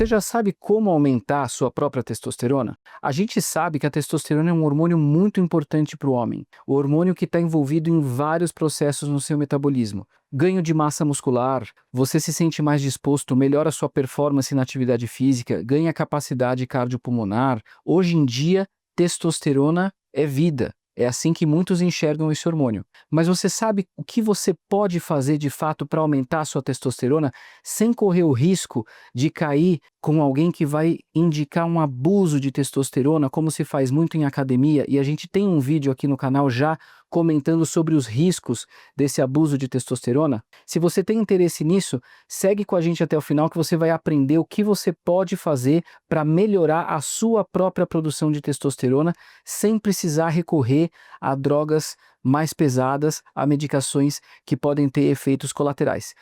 Você já sabe como aumentar a sua própria testosterona? A gente sabe que a testosterona é um hormônio muito importante para o homem. O hormônio que está envolvido em vários processos no seu metabolismo. Ganho de massa muscular, você se sente mais disposto, melhora a sua performance na atividade física, ganha capacidade cardiopulmonar. Hoje em dia, testosterona é vida. É assim que muitos enxergam esse hormônio. Mas você sabe o que você pode fazer de fato para aumentar a sua testosterona sem correr o risco de cair com alguém que vai indicar um abuso de testosterona, como se faz muito em academia, e a gente tem um vídeo aqui no canal já comentando sobre os riscos desse abuso de testosterona? Se você tem interesse nisso, segue com a gente até o final que você vai aprender o que você pode fazer para melhorar a sua própria produção de testosterona sem precisar recorrer a drogas mais pesadas, a medicações que podem ter efeitos colaterais.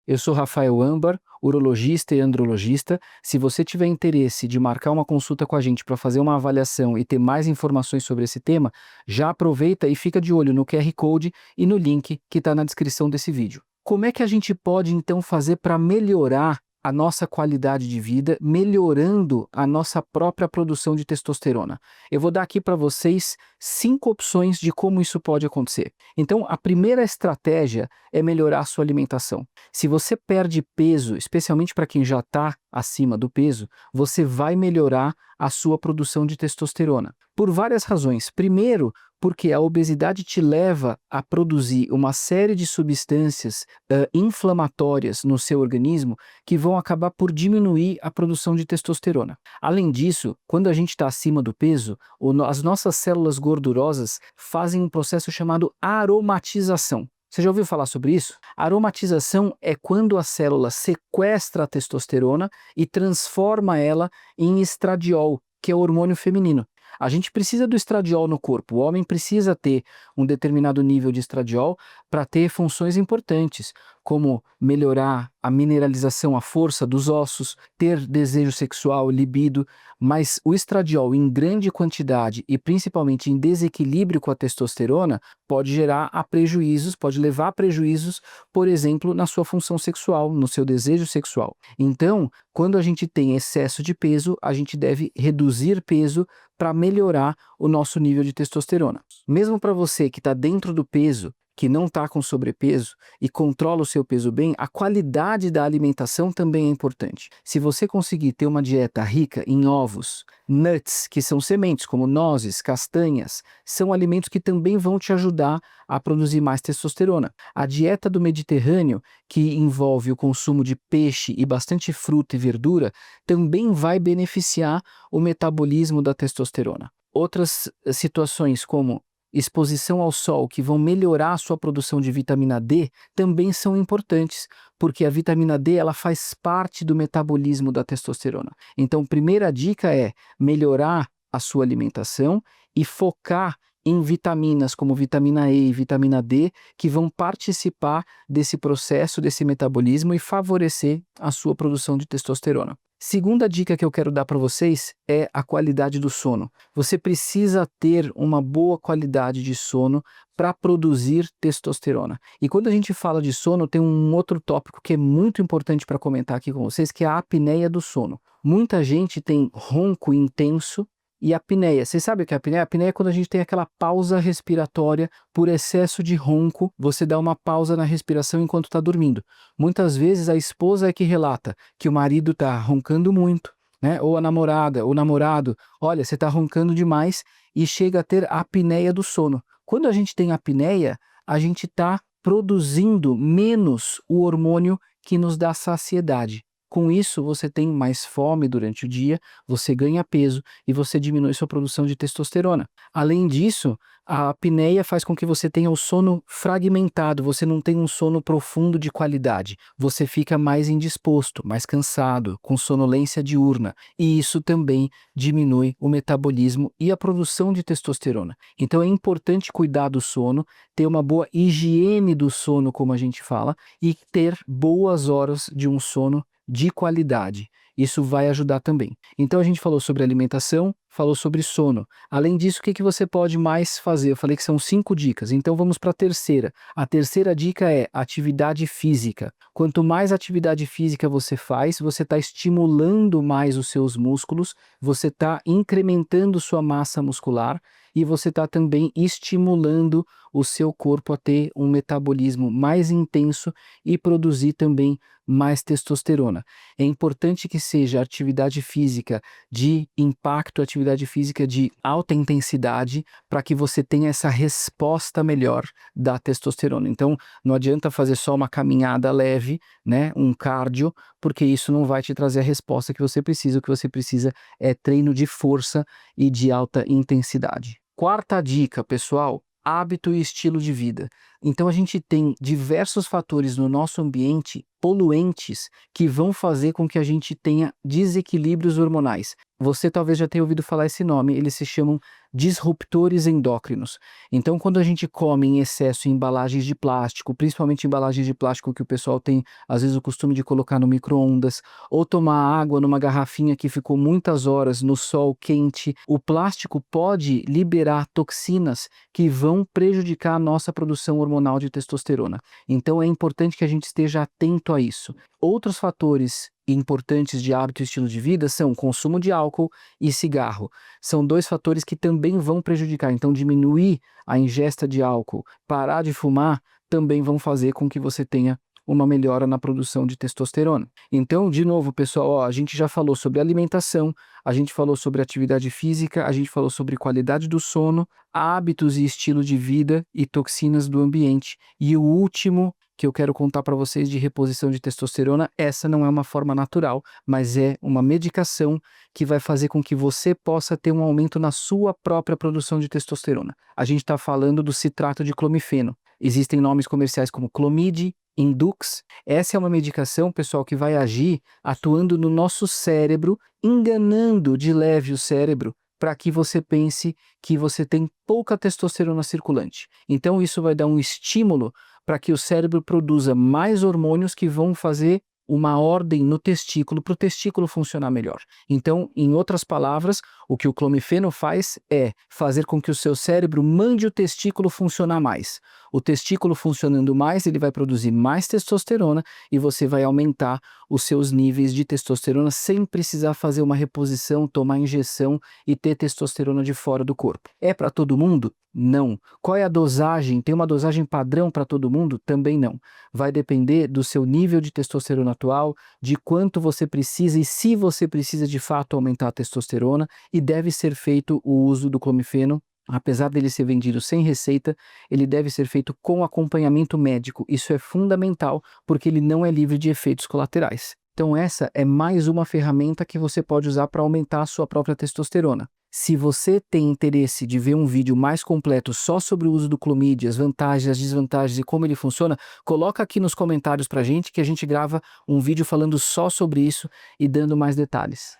Eu sou Rafael Ambar, urologista e andrologista. Se você tiver interesse de marcar uma consulta com a gente para fazer uma avaliação e ter mais informações sobre esse tema, já aproveita e fica de olho no QR Code e no link que está na descrição desse vídeo. Como é que a gente pode então fazer para melhorar a nossa qualidade de vida, melhorando a nossa própria produção de testosterona? Eu vou dar aqui para vocês 5 opções de como isso pode acontecer. Então, a primeira estratégia é melhorar a sua alimentação. Se você perde peso, especialmente para quem já está acima do peso, você vai melhorar a sua produção de testosterona. Por várias razões. Primeiro, porque a obesidade te leva a produzir uma série de substâncias inflamatórias no seu organismo que vão acabar por diminuir a produção de testosterona. Além disso, quando a gente está acima do peso, as nossas células gordurosas fazem um processo chamado aromatização. Você já ouviu falar sobre isso? A aromatização é quando a célula sequestra a testosterona e transforma ela em estradiol, que é o hormônio feminino. A gente precisa do estradiol no corpo. O homem precisa ter um determinado nível de estradiol para ter funções importantes, como melhorar a mineralização, a força dos ossos, ter desejo sexual, libido, mas o estradiol em grande quantidade e principalmente em desequilíbrio com a testosterona pode gerar a prejuízos, pode levar a prejuízos, por exemplo, na sua função sexual, no seu desejo sexual. Então, quando a gente tem excesso de peso, a gente deve reduzir peso para melhorar o nosso nível de testosterona. Mesmo para você que está dentro do peso, que não está com sobrepeso e controla o seu peso bem, a qualidade da alimentação também é importante. Se você conseguir ter uma dieta rica em ovos, nuts, que são sementes como nozes, castanhas, são alimentos que também vão te ajudar a produzir mais testosterona. A dieta do Mediterrâneo, que envolve o consumo de peixe e bastante fruta e verdura, também vai beneficiar o metabolismo da testosterona. Outras situações como exposição ao sol, que vão melhorar a sua produção de vitamina D, também são importantes, porque a vitamina D ela faz parte do metabolismo da testosterona. Então, primeira dica é melhorar a sua alimentação e focar em vitaminas como vitamina E e vitamina D, que vão participar desse processo, desse metabolismo e favorecer a sua produção de testosterona. Segunda dica que eu quero dar para vocês é a qualidade do sono. Você precisa ter uma boa qualidade de sono para produzir testosterona. E quando a gente fala de sono, tem um outro tópico que é muito importante para comentar aqui com vocês, que é a apneia do sono. Muita gente tem ronco intenso e apneia. Vocês sabem o que é apneia? A apneia é quando a gente tem aquela pausa respiratória por excesso de ronco, você dá uma pausa na respiração enquanto está dormindo. Muitas vezes a esposa é que relata que o marido está roncando muito, né? Ou a namorada, ou o namorado, olha, você está roncando demais e chega a ter a apneia do sono. Quando a gente tem apneia, a gente está produzindo menos o hormônio que nos dá saciedade. Com isso, você tem mais fome durante o dia, você ganha peso e você diminui sua produção de testosterona. Além disso, a apneia faz com que você tenha o sono fragmentado, você não tem um sono profundo de qualidade. Você fica mais indisposto, mais cansado, com sonolência diurna. E isso também diminui o metabolismo e a produção de testosterona. Então é importante cuidar do sono, ter uma boa higiene do sono, como a gente fala, e ter boas horas de um sono de qualidade. Isso vai ajudar também. Então a gente falou sobre alimentação, falou sobre sono. Além disso, o que que você pode mais fazer? Eu falei que são 5 dicas, então vamos para a terceira. A terceira dica é atividade física. Quanto mais atividade física você faz, você está estimulando mais os seus músculos, você está incrementando sua massa muscular e você está também estimulando o seu corpo a ter um metabolismo mais intenso e produzir também mais testosterona. É importante que seja atividade física de impacto, atividade física de alta intensidade, para que você tenha essa resposta melhor da testosterona. Então, não adianta fazer só uma caminhada leve, né, um cardio, porque isso não vai te trazer a resposta que você precisa. O que você precisa é treino de força e de alta intensidade. Quarta dica, pessoal, hábito e estilo de vida. Então a gente tem diversos fatores no nosso ambiente, poluentes, que vão fazer com que a gente tenha desequilíbrios hormonais. Você talvez já tenha ouvido falar esse nome, eles se chamam disruptores endócrinos. Então, quando a gente come em excesso em embalagens de plástico, principalmente embalagens de plástico que o pessoal tem, às vezes, o costume de colocar no micro-ondas, ou tomar água numa garrafinha que ficou muitas horas no sol quente, o plástico pode liberar toxinas que vão prejudicar a nossa produção hormonal de testosterona. Então, é importante que a gente esteja atento a isso. Outros fatores importantes de hábito e estilo de vida são consumo de álcool e cigarro. São 2 fatores que também vão prejudicar. Então, diminuir a ingesta de álcool, parar de fumar, também vão fazer com que você tenha uma melhora na produção de testosterona. Então, de novo, pessoal, ó, a gente já falou sobre alimentação, a gente falou sobre atividade física, a gente falou sobre qualidade do sono, hábitos e estilo de vida e toxinas do ambiente. E o último que eu quero contar para vocês de reposição de testosterona, essa não é uma forma natural, mas é uma medicação que vai fazer com que você possa ter um aumento na sua própria produção de testosterona. A gente está falando do citrato de clomifeno. Existem nomes comerciais como Clomid, Indux. Essa é uma medicação, pessoal, que vai agir atuando no nosso cérebro, enganando de leve o cérebro para que você pense que você tem pouca testosterona circulante. Então isso vai dar um estímulo para que o cérebro produza mais hormônios que vão fazer uma ordem no testículo para o testículo funcionar melhor. Então, em outras palavras, o que o clomifeno faz é fazer com que o seu cérebro mande o testículo funcionar mais. O testículo funcionando mais, ele vai produzir mais testosterona e você vai aumentar os seus níveis de testosterona sem precisar fazer uma reposição, tomar injeção e ter testosterona de fora do corpo. É para todo mundo? Não. Qual é a dosagem? Tem uma dosagem padrão para todo mundo? Também não. Vai depender do seu nível de testosterona atual, de quanto você precisa e se você precisa de fato aumentar a testosterona, e deve ser feito o uso do clomifeno. Apesar dele ser vendido sem receita, ele deve ser feito com acompanhamento médico. Isso é fundamental porque ele não é livre de efeitos colaterais. Então essa é mais uma ferramenta que você pode usar para aumentar a sua própria testosterona. Se você tem interesse de ver um vídeo mais completo só sobre o uso do Clomid, as vantagens, as desvantagens e como ele funciona, coloca aqui nos comentários pra gente que a gente grava um vídeo falando só sobre isso e dando mais detalhes.